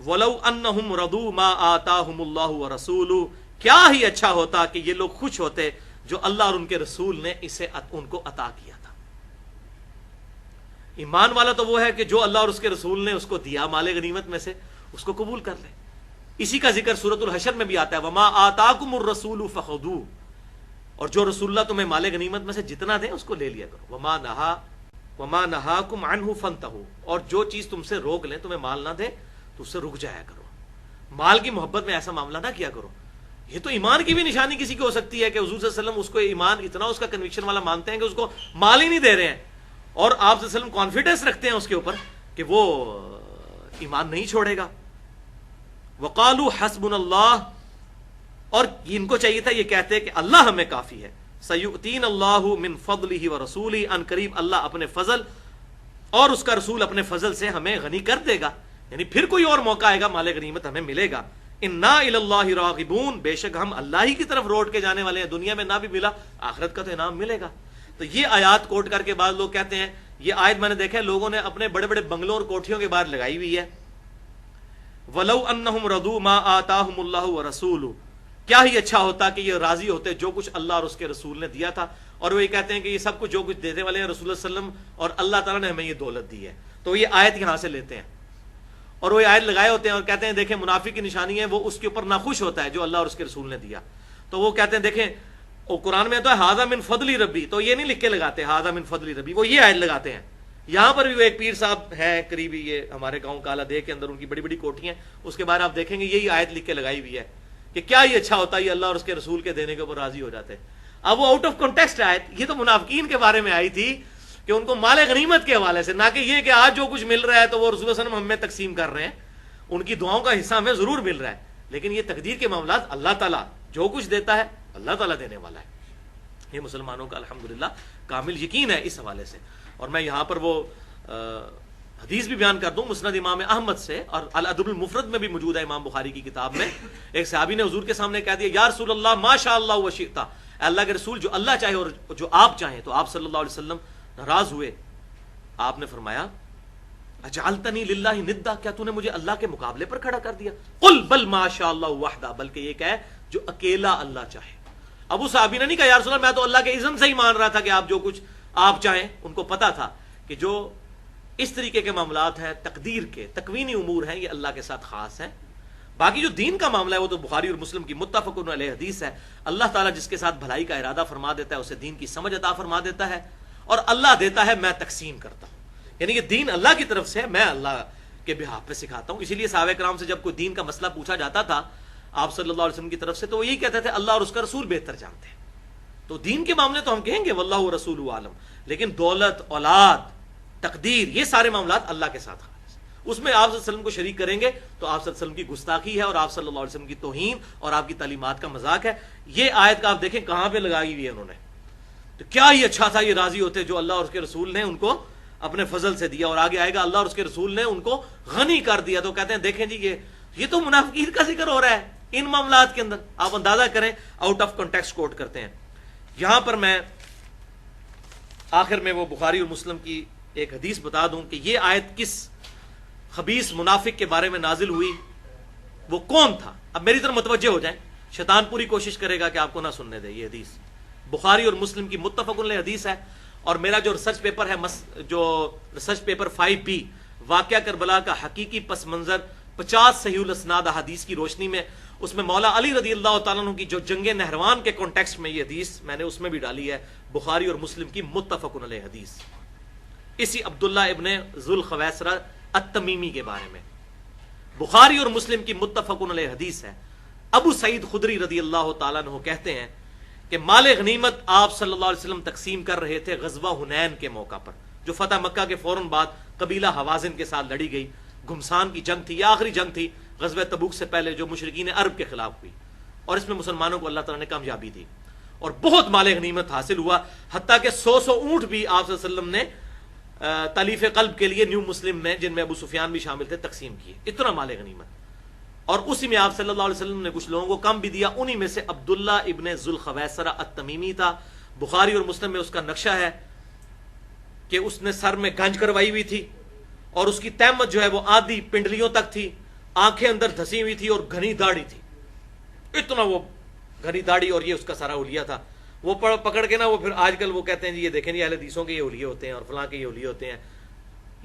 وَلَوْ أَنَّهُمْ رَضُوا مَا آتَاهُمُ اللَّهُ وَرَسُولُهُ، کیا ہی اچھا ہوتا کہ یہ لوگ خوش ہوتے جو اللہ اور ان کے رسول نے اسے ان کو عطا کیا تھا۔ ایمان والا تو وہ ہے کہ جو اللہ اور اس کے رسول نے اس کو دیا مال غنیمت میں سے اس کو قبول کر لے۔ اسی کا ذکر سورۃ الحشر میں بھی آتا ہے، وَمَا آتَاكُمُ الرَّسُولُ فَخُذُوهُ، اور جو رسول اللہ تمہیں مال غنیمت میں سے جتنا دیں اس کو لے لیا کرو۔ وَمَا نَهَاكُمْ عَنْهُ فَانْتَهُوا، اور جو چیز تم سے روک لیں، تمہیں مال نہ دے تو اس سے رک جایا کرو۔ مال کی محبت میں ایسا معاملہ نہ کیا کرو۔ یہ تو ایمان کی بھی نشانی کسی کی ہو سکتی ہے کہ حضور صلی اللہ علیہ وسلم اس کو ایمان اتنا اس کا کنوکشن والا مانتے ہیں کہ اس کو مال ہی نہیں دے رہے ہیں، اور آپ صلی اللہ علیہ وسلم کانفیڈنس رکھتے ہیں اس کے اوپر کہ وہ ایمان نہیں چھوڑے گا۔ وَقَالُوا حَسْبُنَا اللَّهُ، اور ان کو چاہیے تھا یہ کہتے کہ اللہ ہمیں کافی ہے۔ سَيُؤْتِينَ اللَّهُ مِنْ فَضْلِهِ وَرَسُولِهِ، ان قریب اللہ اپنے فضل اور اس کا رسول اپنے فضل سے ہمیں غنی کر دے گا، یعنی پھر کوئی اور موقع آئے گا مال غنیمت ہمیں ملے گا۔ اِنَّا إِلَى اللَّهِ رَاغِبُونَ، بے شک ہم اللہ ہی کی طرف روٹ کے جانے والے ہیں، دنیا میں نہ بھی ملا آخرت کا تو انعام ملے گا۔ تو یہ آیات کوٹ کر کے بعض لوگ کہتے ہیں، یہ آیت میں نے دیکھا ہے لوگوں نے اپنے بڑے بڑے بنگلوں اور کوٹھیوں کے باہر لگائی ہوئی ہے، وَلَوْ أَنَّهُمْ رَضُوا مَا آتَاهُمُ اللَّهُ وَرَسُولُهُ، کیا ہی اچھا ہوتا کہ یہ راضی ہوتے جو کچھ اللہ اور اس کے رسول نے دیا تھا، اور وہ یہ کہتے ہیں کہ یہ سب کچھ جو کچھ دینے والے ہیں رسول اللہ صلی اللہ علیہ وسلم، اور اللہ تعالیٰ نے ہمیں یہ دولت دی ہے۔ تو یہ آیت یہاں سے لیتے ہیں اور وہ آیت لگائے ہوتے ہیں اور کہتے ہیں دیکھیں منافق کی نشانی ہے وہ اس کے اوپر ناخوش ہوتا ہے جو اللہ اور اس کے رسول نے دیا۔ تو وہ کہتے ہیں دیکھیں وہ قرآن میں تو ہے ھذا من فضل ربی، تو یہ نہیں لکھ کے لگاتے ھذا من فضل ربی، وہ یہ آیت لگاتے ہیں۔ یہاں پر بھی وہ ایک پیر صاحب ہیں قریبی، یہ ہمارے گاؤں کالا دے کے اندر ان کی بڑی بڑی کوٹھیاں، اس کے بعد آپ دیکھیں گے یہی آیت لکھ کے لگائی ہوئی ہے کہ کیا ہی اچھا ہوتا یہ اللہ اور اس کے رسول کے دینے کے اوپر راضی ہو جاتے۔ اب وہ آؤٹ آف کانٹیکسٹ آیت، یہ تو منافقین کے بارے میں آئی تھی کہ ان کو مال غنیمت کے حوالے سے، نہ کہ یہ کہ آج جو کچھ مل رہا ہے تو وہ رسول اللہ صلی اللہ علیہ وسلم ہمیں تقسیم کر رہے ہیں، ان کی دعاؤں کا حصہ ہمیں ضرور مل رہا ہے، لیکن یہ تقدیر کے معاملات اللہ تعالیٰ جو کچھ دیتا ہے اللہ تعالیٰ دینے والا ہے۔ یہ مسلمانوں کا الحمدللہ کامل یقین ہے اس حوالے سے۔ اور میں یہاں پر وہ حدیث بھی بیان کر دوں مسند امام احمد سے، اور الادب المفرد میں بھی موجود ہے امام بخاری کی کتاب میں۔ ایک صحابی نے حضور کے سامنے کہہ دیا یا رسول اللہ ما شاء اللہ وشئت، اے اللہ کے رسول جو اللہ چاہے اور جو آپ چاہیں۔ تو آپ صلی اللہ علیہ وسلم ناراض ہوئے، آپ نے فرمایا اجعلتنی للہ ندا، کیا تو نے مجھے اللہ کے مقابلے پر کھڑا کر دیا؟ قل بل ما شاء اللہ وحدہ، بلکہ یہ کہ جو اکیلا اللہ چاہے۔ ابو صحابی نے نہیں کہا یا رسول اللہ میں تو اللہ کے اذن سے ہی مان رہا تھا کہ آپ جو کچھ آپ چاہیں، ان کو پتا تھا کہ جو اس طریقے کے معاملات ہیں تقدیر کے تکوینی امور ہیں یہ اللہ کے ساتھ خاص ہیں۔ باقی جو دین کا معاملہ ہے وہ تو بخاری اور مسلم کی متفق علیہ حدیث ہے، اللہ تعالیٰ جس کے ساتھ بھلائی کا ارادہ فرما دیتا ہے اسے دین کی سمجھ عطا فرما دیتا ہے، اور اللہ دیتا ہے میں تقسیم کرتا ہوں، یعنی کہ دین اللہ کی طرف سے ہے، میں اللہ کے بہاف پہ سکھاتا ہوں۔ اسی لیے صحابہ کرام سے جب کوئی دین کا مسئلہ پوچھا جاتا تھا آپ صلی اللہ علیہ وسلم کی طرف سے تو وہ یہی کہتے تھے اللہ اور اس کا رسول بہتر جانتے ہیں۔ تو دین کے معاملے تو ہم کہیں گے واللہ رسول عالم، لیکن دولت، اولاد، تقدیر، یہ سارے معاملات اللہ کے ساتھ خالص، اس میں آپ صلی اللہ علیہ وسلم کو شریک کریں گے تو آپ صلی اللہ علیہ وسلم کی گستاخی ہے اور آپ صلی اللہ علیہ وسلم کی توہین اور آپ کی تعلیمات کا مذاق ہے۔ یہ آیت کا آپ دیکھیں کہاں پہ لگائی ہوئی ہے انہوں نے۔ تو کیا ہی اچھا تھا یہ راضی ہوتے جو اللہ اور اس کے رسول نے ان کو اپنے فضل سے دیا، اور آگے آئے گا اللہ اور اس کے رسول نے ان کو غنی کر دیا۔ تو کہتے ہیں دیکھیں جی یہ تو منافقین کا ذکر ہو رہا ہے ان معاملات کے اندر، آپ اندازہ کریں آؤٹ آف کانٹیکسٹ کوٹ کرتے ہیں۔ یہاں پر میں آخر میں وہ بخاری اور مسلم کی ایک حدیث بتا دوں کہ یہ آیت کس خبیث منافق کے بارے میں نازل ہوئی، وہ کون تھا۔ اب میری طرف متوجہ ہو جائیں، شیطان پوری کوشش کرے گا کہ آپ کو نہ سننے دے۔ یہ حدیث بخاری اور مسلم کی متفق علیہ حدیث ہے، اور میرا جو ریسرچ پیپر ہے جو ریسرچ پیپر 5B واقعہ کربلا کا حقیقی پس منظر 50 صحیح الاسناد احادیث کی روشنی میں، اس میں مولا علی رضی اللہ تعالیٰ عنہ کی جو جنگ نہروان کے کانٹیکسٹ میں یہ حدیث میں نے اس میں بھی ڈالی ہے، بخاری اور مسلم کی متفق علیہ حدیث، اسی عبداللہ ابن ذوالخویسرہ التمیمی کے بارے میں بخاری اور مسلم کی متفق علیہ حدیث ہے۔ ابو سعید خدری رضی اللہ تعالیٰ عنہ کہتے ہیں کہ مال غنیمت آپ صلی اللہ علیہ وسلم تقسیم کر رہے تھے غزوہ حنین کے موقع پر، جو فتح مکہ کے فوراً بعد قبیلہ حوازن کے ساتھ لڑی گئی گھمسان کی جنگ تھی، یہ آخری جنگ تھی غزوہ تبوک سے پہلے جو مشرکین عرب کے خلاف ہوئی، اور اس میں مسلمانوں کو اللہ تعالیٰ نے کامیابی دی اور بہت مال غنیمت حاصل ہوا، حتیٰ کہ 100 اونٹ بھی آپ صلی اللہ علیہ وسلم نے تالیف قلب کے لیے نیو مسلم میں، جن میں ابو سفیان بھی شامل تھے، تقسیم کیے، اتنا مال غنیمت۔ اور اسی میں آپ صلی اللہ علیہ وسلم نے کچھ لوگوں کو کم بھی دیا، انہی میں سے عبداللہ ابن ذوالخویسرہ التمیمی تھا۔ بخاری اور مسلم میں اس کا نقشہ ہے کہ اس نے سر میں گنج کروائی ہوئی تھی، اور اس کی تہمت جو ہے وہ آدھی پنڈلیوں تک تھی، آنکھیں اندر دھسی ہوئی تھی اور گھنی داڑھی تھی، اتنا وہ گھنی داڑھی، اور یہ اس کا سارا حلیہ تھا۔ وہ پکڑ کے نا وہ پھر آج کل وہ کہتے ہیں جی یہ دیکھیں جی اہل حدیثوں کے یہ حلیے ہوتے ہیں اور فلاں کے یہ حلیے ہوتے ہیں،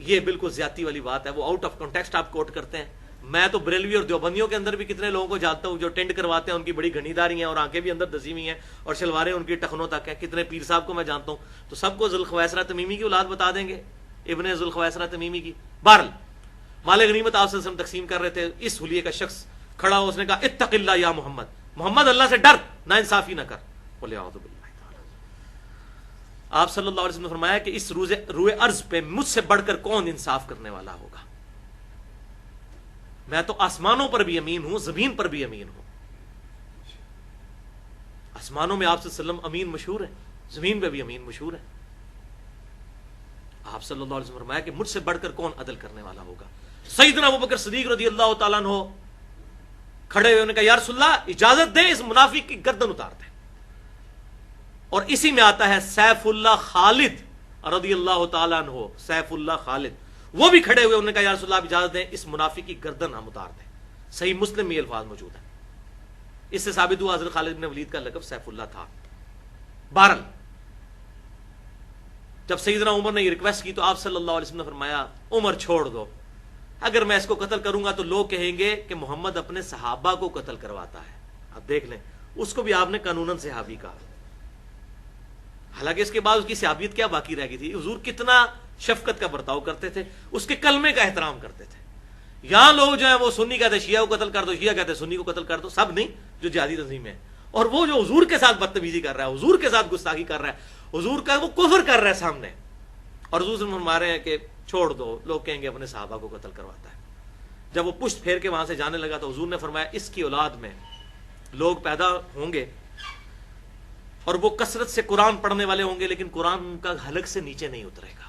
یہ بالکل زیادتی والی بات ہے، وہ آؤٹ آف کانٹیکسٹ آپ کوٹ کرتے ہیں۔ میں تو بریلوی اور دیوبندیوں کے اندر بھی کتنے لوگوں کو جانتا ہوں جو ٹینڈ کرواتے ہیں، ان کی بڑی گھنی داڑھی ہیں اور آنکھیں بھی اندر دسی ہوئی ہیں اور شلواریں ان کی ٹخنوں تک ہیں، کتنے پیر صاحب کو میں جانتا ہوں، تو سب کو ذوالخویسرہ تمیمی کی اولاد بتا دیں گے، ابن ذوالخویسرہ تمیمی کی۔ بہرحال مال غنیمت آپ صلی اللہ علیہ وسلم تقسیم کر رہے تھے، اس حلیے کا شخص کھڑا ہو، اس نے کہا اتق اللہ یا محمد، محمد اللہ سے ڈر، نا انصافی نہ کر۔ بولے اعوذ باللہ۔ آپ صلی اللہ علیہ وسلم نے فرمایا کہ اس روئے ارض پہ مجھ سے بڑھ کر کون انصاف کرنے والا ہوگا؟ میں تو آسمانوں پر بھی امین ہوں، زمین پر بھی امین ہوں۔ آسمانوں میں آپ صلی اللہ علیہ وسلم امین مشہور ہے، زمین پہ بھی امین مشہور ہے۔ آپ صلی اللہ علیہ وسلم نے فرمایا کہ مجھ سے بڑھ کر کون عدل کرنے والا ہوگا؟ سیدنا ابوبکر صدیق رضی اللہ تعالیٰ عنہ کھڑے ہوئے، انہوں نے کہا یا رسول اللہ اجازت دیں اس منافق کی گردن اتار دیں۔ اور اسی میں آتا ہے سیف اللہ خالد رضی اللہ تعالیٰ عنہ، سیف اللہ خالد، وہ بھی کھڑے ہوئے، انہوں نے کہا یا رسول اللہ اجازت دیں اس منافق کی گردن ہم اتار دیں۔ صحیح مسلم میں یہ الفاظ موجود ہیں۔ اس سے ثابت ہوا حضرت خالد بن ولید کا لقب سیف اللہ تھا۔ بہرحال جب سیدنا عمر نے یہ ریکویسٹ کی تو آپ صلی اللہ علیہ وسلم نے فرمایا عمر چھوڑ دو، اگر میں اس کو قتل کروں گا تو لوگ کہیں گے کہ محمد اپنے صحابہ کو قتل کرواتا ہے۔ اب دیکھ لیں، اس کو بھی آپ نے قانوناً صحابی کہا، حالانکہ اس کے بعد اس کی صحابیت کیا باقی رہ گئی تھی۔ حضور کتنا شفقت کا برتاؤ کرتے تھے، اس کے کلمے کا احترام کرتے تھے۔ یہاں لوگ جو ہیں وہ سنی کہتے ہیں شیعہ کو قتل کر دو، شیعہ کہتے ہیں سنی کو قتل کر دو، سب نہیں جو جہادی تنظیم ہے، اور وہ جو حضور کے ساتھ بدتمیزی کر رہا ہے، حضور کے ساتھ گستاخی کر رہا ہے، حضور کا وہ کفر کر رہا ہے سامنے، اور حضور سے فرما رہے ہیں کہ چھوڑ دو، لوگ کہیں گے اپنے صحابہ کو قتل کرواتا ہے۔ جب وہ پشت پھیر کے وہاں سے جانے لگا تو حضور نے فرمایا اس کی اولاد میں لوگ پیدا ہوں گے اور وہ کثرت سے قرآن پڑھنے والے ہوں گے، لیکن قرآن کا حلق سے نیچے نہیں اترے گا،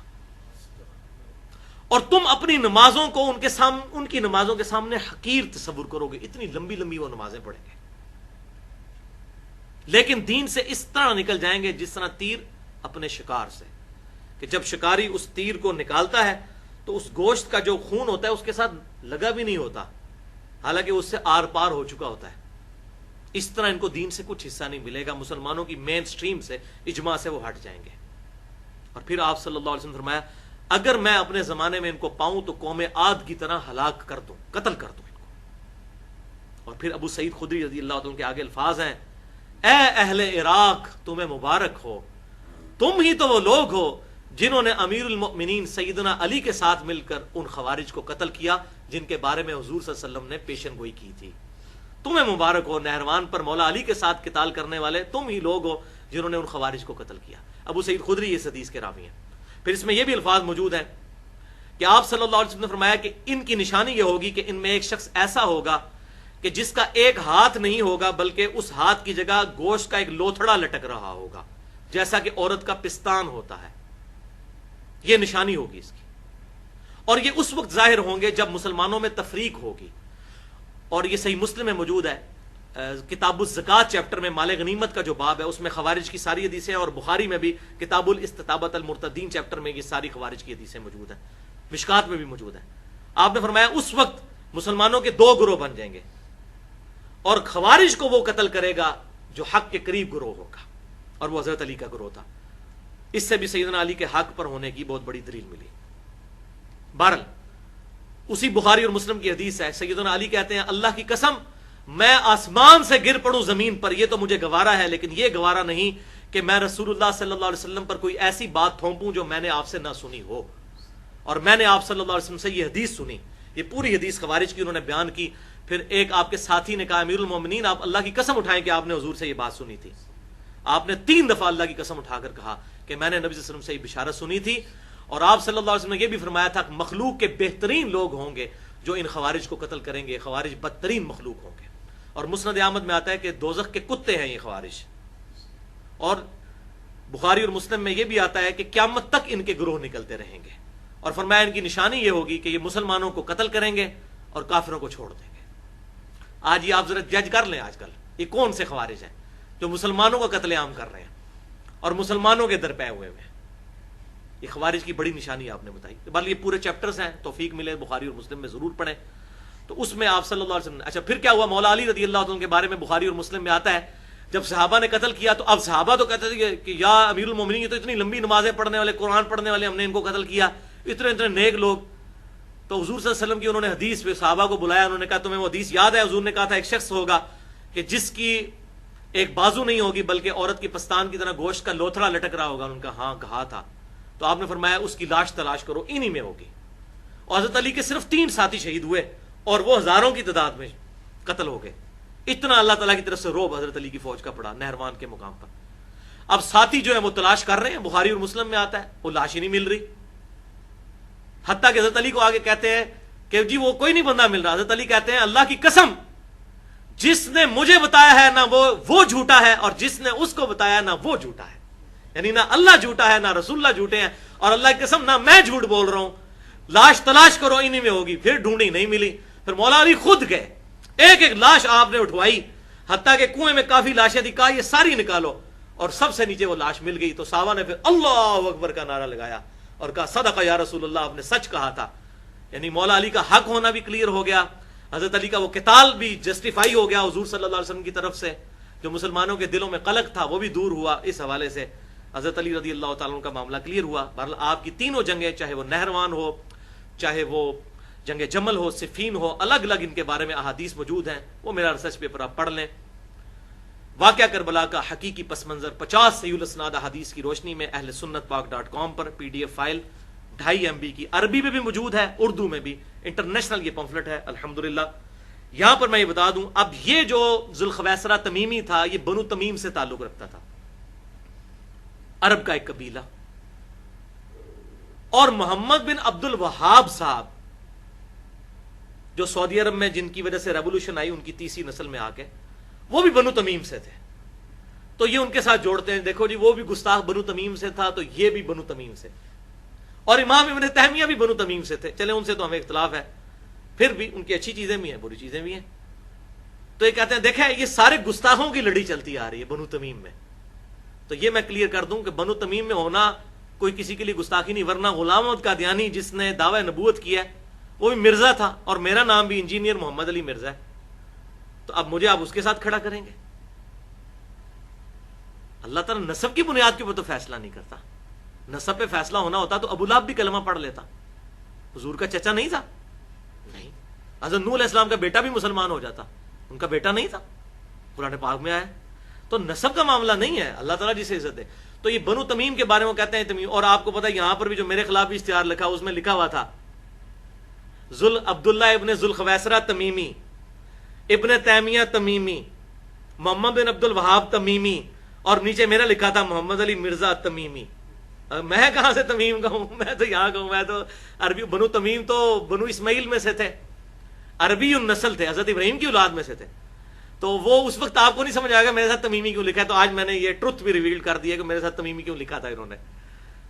اور تم اپنی نمازوں کو ان کی نمازوں کے سامنے حقیر تصور کرو گے، اتنی لمبی لمبی وہ نمازیں پڑھیں گے، لیکن دین سے اس طرح نکل جائیں گے جس طرح تیر اپنے شکار سے، کہ جب شکاری اس تیر کو نکالتا ہے تو اس گوشت کا جو خون ہوتا ہے اس کے ساتھ لگا بھی نہیں ہوتا، حالانکہ اس سے آر پار ہو چکا ہوتا ہے۔ اس طرح ان کو دین سے کچھ حصہ نہیں ملے گا، مسلمانوں کی مین سٹریم سے، اجماع سے وہ ہٹ جائیں گے۔ اور پھر آپ صلی اللہ علیہ وسلم نے فرمایا اگر میں اپنے زمانے میں ان کو پاؤں تو قوم عاد کی طرح ہلاک کر دوں، قتل کر دوں ان کو۔ اور پھر ابو سعید خدری رضی اللہ عنہ کے آگے الفاظ ہیں، اے اہل عراق تمہیں مبارک ہو، تم ہی تو وہ لوگ ہو جنہوں نے امیر المؤمنین سیدنا علی کے ساتھ مل کر ان خوارج کو قتل کیا جن کے بارے میں حضور صلی اللہ علیہ وسلم نے پیشن گوئی کی تھی۔ تمہیں مبارک ہو، نہروان پر مولا علی کے ساتھ قتال کرنے والے تم ہی لوگ ہو جنہوں نے ان خوارج کو قتل کیا۔ ابو سعید خدری اس حدیث کے راوی ہیں۔ پھر اس میں یہ بھی الفاظ موجود ہیں کہ آپ صلی اللہ علیہ وسلم نے فرمایا کہ ان کی نشانی یہ ہوگی کہ ان میں ایک شخص ایسا ہوگا کہ جس کا ایک ہاتھ نہیں ہوگا بلکہ اس ہاتھ کی جگہ گوشت کا ایک لوتھڑا لٹک رہا ہوگا، جیسا کہ عورت کا پستان ہوتا ہے۔ یہ نشانی ہوگی اس کی، اور یہ اس وقت ظاہر ہوں گے جب مسلمانوں میں تفریق ہوگی۔ اور یہ صحیح مسلم میں موجود ہے، کتاب الزکوٰۃ چیپٹر میں مال غنیمت کا جو باب ہے اس میں خوارج کی ساری حدیثیں، اور بخاری میں بھی کتاب الاستتابۃ المرتدین چیپٹر میں یہ ساری خوارج کی حدیثیں موجود ہیں، مشکات میں بھی موجود ہیں۔ آپ نے فرمایا اس وقت مسلمانوں کے دو گروہ بن جائیں گے، اور خوارج کو وہ قتل کرے گا جو حق کے قریب گروہ ہوگا، اور وہ حضرت علی کا گروہ تھا۔ اس سے بھی سیدنا علی کے حق پر ہونے کی بہت بڑی دلیل ملی۔ بہرحال اسی بخاری اور مسلم کی حدیث ہے، سیدنا علی کہتے ہیں اللہ کی قسم میں آسمان سے گر پڑوں زمین پر یہ تو مجھے گوارا ہے، لیکن یہ گوارا نہیں کہ میں رسول اللہ صلی اللہ علیہ وسلم پر کوئی ایسی بات تھوپوں جو میں نے آپ سے نہ سنی ہو۔ اور میں نے آپ صلی اللہ علیہ وسلم سے یہ حدیث سنی، یہ پوری حدیث خوارج کی انہوں نے بیان کی۔ پھر ایک آپ کے ساتھی نے کہا امیر المومنین آپ اللہ کی قسم اٹھائیں کہ آپ نے حضور سے یہ بات سنی تھی۔ آپ نے 3 دفعہ اللہ کی قسم اٹھا کر کہا کہ میں نے نبی صلی اللہ علیہ وسلم سے یہ بشارت سنی تھی، اور آپ صلی اللہ علیہ وسلم نے یہ بھی فرمایا تھا مخلوق کے بہترین لوگ ہوں گے جو ان خوارج کو قتل کریں گے، خوارج بدترین مخلوق ہوں گے۔ اور مسند احمد میں آتا ہے کہ دوزخ کے کتے ہیں یہ خوارج، اور بخاری اور مسلم میں یہ بھی آتا ہے کہ قیامت تک ان کے گروہ نکلتے رہیں گے، اور فرمایا ان کی نشانی یہ ہوگی کہ یہ مسلمانوں کو قتل کریں گے اور کافروں کو چھوڑ دیں گے۔ آج یہ آپ ذرا جج کر لیں، آج کل یہ کون سے خوارج ہیں جو مسلمانوں کا قتل عام کر رہے ہیں اور مسلمانوں کے در پہ ہوئے ہیں۔ یہ خوارج کی بڑی نشانی آپ نے بتائی۔ بہرحال یہ پورے چیپٹرز ہیں، توفیق ملے بخاری اور مسلم میں ضرور پڑھیں۔ تو اس میں آپ صلی اللہ علیہ وسلم اچھا پھر کیا ہوا، مولا علی رضی اللہ عنہ کے بارے میں بخاری اور مسلم میں آتا ہے جب صحابہ نے قتل کیا تو اب صحابہ تو کہتے تھے کہ یا امیر المومنین یہ تو اتنی لمبی نمازیں پڑھنے والے، قرآن پڑھنے والے، ہم نے ان کو قتل کیا، اتنے اتنے نیک لوگ. تو حضور صلی اللہ علیہ وسلم کی انہوں نے حدیث پہ صحابہ کو بلایا، انہوں نے کہا تمہیں وہ حدیث یاد ہے؟ حضور نے کہا تھا ایک شخص ہوگا کہ جس کی ایک بازو نہیں ہوگی بلکہ عورت کی پستان کی طرح گوشت کا لوتھڑا لٹک رہا ہوگا. ان کا ہاں کہا تھا. تو آپ نے فرمایا اس کی لاش تلاش کرو، انہی میں ہوگی. اور حضرت علی کے صرف 3 ساتھی شہید ہوئے اور وہ ہزاروں کی تعداد میں قتل ہو گئے. اتنا اللہ تعالیٰ کی طرف سے روب حضرت علی کی فوج کا پڑا نہروان کے مقام پر. اب ساتھی جو ہے وہ تلاش کر رہے ہیں، بخاری اور مسلم میں آتا ہے وہ لاش ہی نہیں مل رہی. حتیٰ کہ حضرت علی کو آگے کہتے ہیں کہ جی وہ کوئی نہیں بندہ مل رہا. حضرت علی کہتے ہیں اللہ کی قسم جس نے مجھے بتایا ہے نہ وہ جھوٹا ہے اور جس نے اس کو بتایا نہ وہ جھوٹا ہے. یعنی نہ اللہ جھوٹا ہے نہ رسول اللہ جھوٹے ہیں، اور اللہ کی قسم نہ میں جھوٹ بول رہا ہوں. لاش تلاش کرو، انہی میں ہوگی. پھر ڈھونڈی نہیں ملی. پھر مولا علی خود گئے، ایک ایک لاش آپ نے اٹھوائی، حتیٰ کہ کنویں میں کافی لاشیں تھی، کہا یہ ساری نکالو، اور سب سے نیچے وہ لاش مل گئی. تو صحابہ نے پھر اللہ اکبر کا نعرہ لگایا اور کہا صدق یا رسول اللہ، آپ نے سچ کہا تھا. یعنی مولا علی کا حق ہونا بھی کلیئر ہو گیا، حضرت علی کا وہ قتال بھی جسٹیفائی ہو گیا حضور صلی اللہ علیہ وسلم کی طرف سے. جو مسلمانوں کے دلوں میں قلق تھا وہ بھی دور ہوا. اس حوالے سے حضرت علی رضی اللہ تعالیٰ عنہ کا معاملہ کلیئر ہوا. بہرحال آپ کی تینوں جنگیں، چاہے وہ نہروان ہو، چاہے وہ جنگ جمل ہو، صفین ہو، الگ الگ ان کے بارے میں احادیث موجود ہیں. وہ میرا ریسرچ پیپر آپ پڑھ لیں. واقعہ کربلا کا حقیقی پس منظر 50 صحیح الاسناد احادیث کی روشنی میں اہل سنت پاک .com پر PDF فائل 2.5 MB کی عربی میں بھی موجود ہے، اردو میں بھی، انٹرنیشنل یہ پمفلٹ ہے الحمدللہ. یہاں پر میں یہ بتا دوں، اب یہ جو ذوالخویسرہ تمیمی تھا یہ بنو تمیم سے تعلق رکھتا تھا، عرب کا ایک قبیلہ. اور محمد بن عبد الوہاب صاحب جو سعودی عرب میں جن کی وجہ سے ریولوشن آئی ان کی تیسری نسل میں آ کے، وہ بھی بنو تمیم سے تھے. تو یہ ان کے ساتھ جوڑتے ہیں، دیکھو جی وہ بھی گستاخ بنو تمیم سے تھا تو یہ بھی بنو تمیم سے. اور امام ابن تیمیہ بھی بنو تمیم سے تھے. چلے ان سے تو ہمیں اختلاف ہے، پھر بھی ان کی اچھی چیزیں بھی ہیں، بری چیزیں بھی ہیں. تو یہ کہتے ہیں دیکھیں یہ سارے گستاخوں کی لڑی چلتی آ رہی ہے بنو تمیم میں. تو یہ میں کلیئر کر دوں کہ بنو تمیم میں ہونا کوئی کسی کے لیے گستاخی نہیں، ورنہ غلام احمد قادیانی جس نے دعوی نبوت کیا ہے وہ بھی مرزا تھا، اور میرا نام بھی انجینئر محمد علی مرزا ہے. تو اب مجھے آپ اس کے ساتھ کھڑا کریں گے؟ اللہ تعالیٰ نسب کی بنیاد کے اوپر تو فیصلہ نہیں کرتا. نسب پہ فیصلہ ہونا ہوتا تو ابو لہب بھی کلمہ پڑھ لیتا. حضور کا چچا نہیں تھا؟ نہیں. حضرت نوح علیہ السلام کا بیٹا بھی مسلمان ہو جاتا، ان کا بیٹا نہیں تھا، قرآن پاک میں آیا. تو نسب کا معاملہ نہیں ہے، اللہ تعالیٰ جسے عزت دے. تو یہ بنو تمیم کے بارے میں کہتے ہیں تمیم. اور آپ کو پتا ہے یہاں پر بھی جو میرے خلاف بھی اشتہار لکھا اس میں لکھا ہوا تھا عبداللہ ابن ذوالخویسرہ تمیمی، ابن تیمیہ تمیمی، محمد بن عبد الوہاب تمیمی، اور نیچے میرا لکھا تھا محمد علی مرزا تمیمی. میں کہاں سے تمیم کا ہوں؟ میں تو یہاں کا ہوں. میں تو عربی. بنو تمیم تو بنو اسماعیل میں سے تھے، عربی النسل تھے، حضرت ابراہیم کی اولاد میں سے تھے. تو وہ اس وقت آپ کو نہیں سمجھ آئے گا میرے ساتھ تمیمی کیوں لکھا ہے. تو آج میں نے یہ ٹروتھ بھی ریویل کر دیا کہ میرے ساتھ تمیمی کیوں لکھا تھا انہوں نے.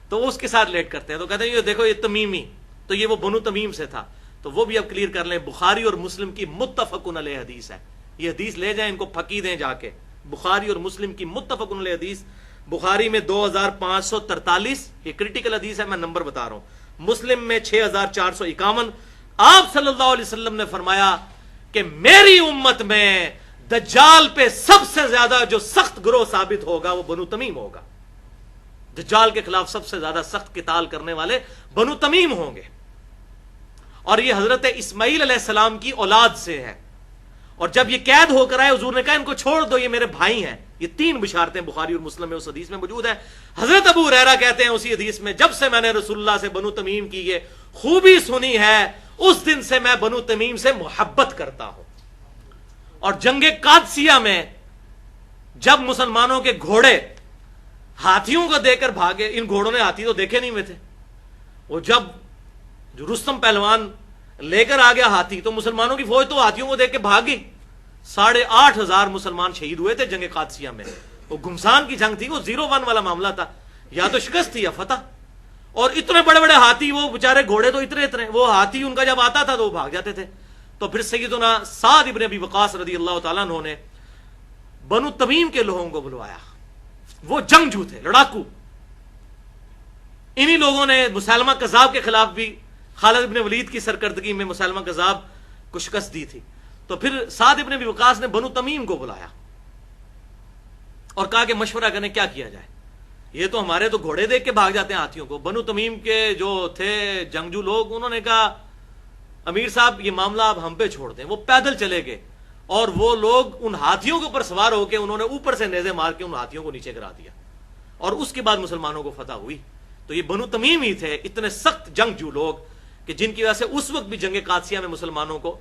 تو وہ اس کے ساتھ لیٹ کرتے ہیں، تو کہتے ہیں یہ دیکھو یہ تمیمی، تو یہ وہ بنو تمیم سے تھا. تو وہ بھی اب کلیئر کر لیں. بخاری اور مسلم کی متفقن علیہ حدیث ہے. یہ حدیث لے جائیں، ان کو پھکی دیں جا کے. بخاری اور مسلم کی متفقن علیہ حدیث. بخاری میں 2543، یہ کریٹیکل حدیث ہے، میں نمبر بتا رہا ہوں. مسلم میں 6451. آپ صلی اللہ علیہ وسلم نے فرمایا کہ میری امت میں دجال پہ سب سے زیادہ جو سخت گروہ ثابت ہوگا وہ بنو تمیم ہوگا. دجال کے خلاف سب سے زیادہ سخت قتال کرنے والے بنو تمیم ہوں گے. اور یہ حضرت اسماعیل علیہ السلام کی اولاد سے ہے. اور جب یہ قید ہو کر آئے حضور نے کہا ان کو چھوڑ دو، یہ میرے بھائی ہیں. یہ 3 بشارتیں بخاری اور مسلم میں اس حدیث میں موجود ہیں. حضرت ابو ہریرہ کہتے ہیں اسی حدیث میں جب سے میں نے رسول اللہ سے بنو تمیم کی یہ خوبی سنی ہے اس دن سے میں بنو تمیم سے محبت کرتا ہوں. اور جنگ قادسیہ میں جب مسلمانوں کے گھوڑے ہاتھیوں کو دے کر بھاگے، ان گھوڑوں نے ہاتھی تو دیکھے نہیں ہوئے تھے، وہ جب جو رستم پہلوان لے کر آ گیا ہاتھی تو مسلمانوں کی فوج تو ہاتھیوں کو دیکھ کے بھاگ گئی. 8,500 مسلمان شہید ہوئے تھے جنگ قادسیہ میں. وہ گمسان کی جنگ تھی، وہ 0-1 والا معاملہ تھا، یا تو شکست تھی یا فتح. اور اتنے بڑے بڑے ہاتھی، وہ بےچارے گھوڑے تو اتنے، وہ ہاتھی ان کا جب آتا تھا تو وہ بھاگ جاتے تھے. تو پھر سیدنا سعد ابن ابی وقاص رضی اللہ تعالیٰ عنہ نے بنو تمیم کے لوگوں کو بلوایا. وہ جنگجو تھے، لڑاکو. انہی لوگوں نے مسلمہ کذاب کے خلاف بھی، خالد ابن ولید کی سرکردگی میں مسلمہ کذاب کو شکست دی تھی. تو پھر سعد ابن ابی وقاص نے بنو تمیم کو بلایا اور کہا کہ مشورہ کرنے کیا کیا جائے. یہ تو ہمارے تو گھوڑے دیکھ کے بھاگ جاتے ہیں ہاتھیوں کو. بنو تمیم کے جو تھے جنگجو لوگ, انہوں نے کہا امیر صاحب یہ معاملہ آپ ہم پہ چھوڑ دیں. وہ پیدل چلے گئے اور وہ لوگ ان ہاتھیوں کے اوپر سوار ہو کے انہوں نے اوپر سے نیزے مار کے ان ہاتھیوں کو نیچے گرا دیا, اور اس کے بعد مسلمانوں کو فتح ہوئی. تو یہ بنو تمیم ہی تھے اتنے سخت جنگجو لوگ کہ جن کی وجہ سے اس وقت بھی جنگ قادسیہ میں مسلمانوں کو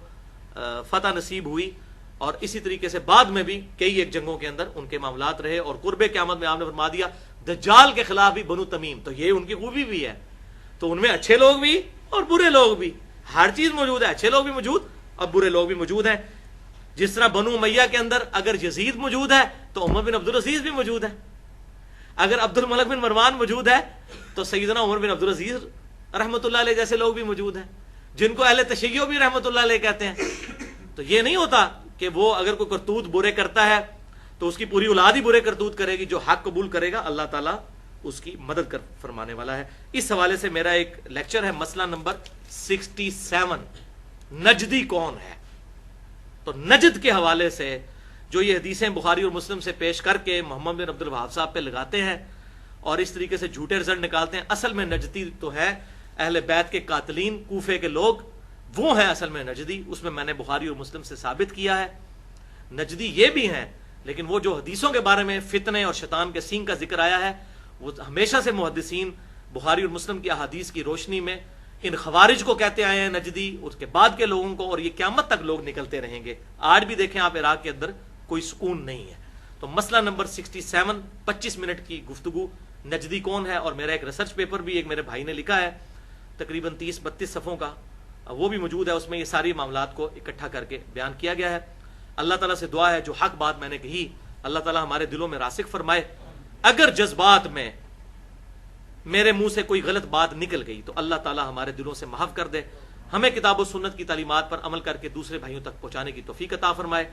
فتح نصیب ہوئی, اور اسی طریقے سے بعد میں بھی کئی ایک جنگوں کے اندر ان کے معاملات رہے. اور قرب قیامت میں آپ نے فرما دیا دجال کے خلاف بھی بنو تمیم. تو یہ ان کی خوبی بھی ہے, تو ان میں اچھے لوگ بھی اور برے لوگ بھی, ہر چیز موجود ہے, اچھے لوگ بھی موجود اور برے لوگ بھی موجود ہیں. جس طرح بنو امیہ کے اندر اگر یزید موجود ہے تو عمر بن عبدالعزیز بھی موجود ہے, اگر عبد الملک بن مروان موجود ہے تو سیدنا عمر بن عبدالعزیز رحمۃ اللہ علیہ جیسے لوگ بھی موجود ہیں, جن کو اہل تشیع بھی رحمۃ اللہ علیہ کہتے ہیں. تو یہ نہیں ہوتا کہ وہ اگر کوئی کرتوت برے کرتا ہے تو اس کی پوری اولاد ہی برے کرتوت کرے گی. جو حق قبول کرے گا اللہ تعالیٰ اس کی مدد کر فرمانے والا ہے. اس حوالے سے میرا ایک لیکچر ہے, مسئلہ نمبر 67, نجدی کون ہے. تو نجد کے حوالے سے جو یہ حدیثیں بخاری اور مسلم سے پیش کر کے محمد بن عبد الوہاب صاحب پہ لگاتے ہیں اور اس طریقے سے جھوٹے رزلٹ نکالتے ہیں, اصل میں نجدی تو ہے اہل بیت کے قاتلین, کوفے کے لوگ, وہ ہیں اصل میں نجدی. اس میں نے بخاری اور مسلم سے ثابت کیا ہے. نجدی یہ بھی ہیں, لیکن وہ جو حدیثوں کے بارے میں فتنے اور شیطان کے سینگ کا ذکر آیا ہے, وہ ہمیشہ سے محدثین بخاری اور مسلم کی احادیث کی روشنی میں ان خوارج کو کہتے آئے ہیں نجدی, اس کے بعد کے لوگوں کو, اور یہ قیامت تک لوگ نکلتے رہیں گے. آج بھی دیکھیں آپ عراق کے اندر کوئی سکون نہیں ہے. تو مسئلہ نمبر 67, 25 منٹ کی گفتگو, نجدی کون ہے. اور میرا ایک ریسرچ پیپر بھی ایک میرے بھائی نے لکھا ہے تقریباً 30-32 صفحوں کا, وہ بھی موجود ہے. اس میں یہ ساری معاملات کو اکٹھا کر کے بیان کیا گیا ہے. اللہ تعالیٰ سے دعا ہے جو حق بات میں نے کہی اللہ تعالیٰ ہمارے دلوں میں راسخ فرمائے. اگر جذبات میں میرے منہ سے کوئی غلط بات نکل گئی تو اللہ تعالیٰ ہمارے دلوں سے معاف کر دے, ہمیں کتاب و سنت کی تعلیمات پر عمل کر کے دوسرے بھائیوں تک پہنچانے کی توفیق عطا فرمائے.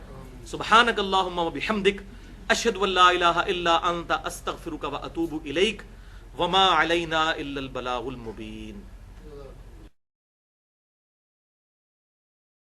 سبحانک اللہم و بحمدک, اشہد ان لا الہ الا انت, استغفرک و اتوب الیک, وما علینا الا البلاغ المبین.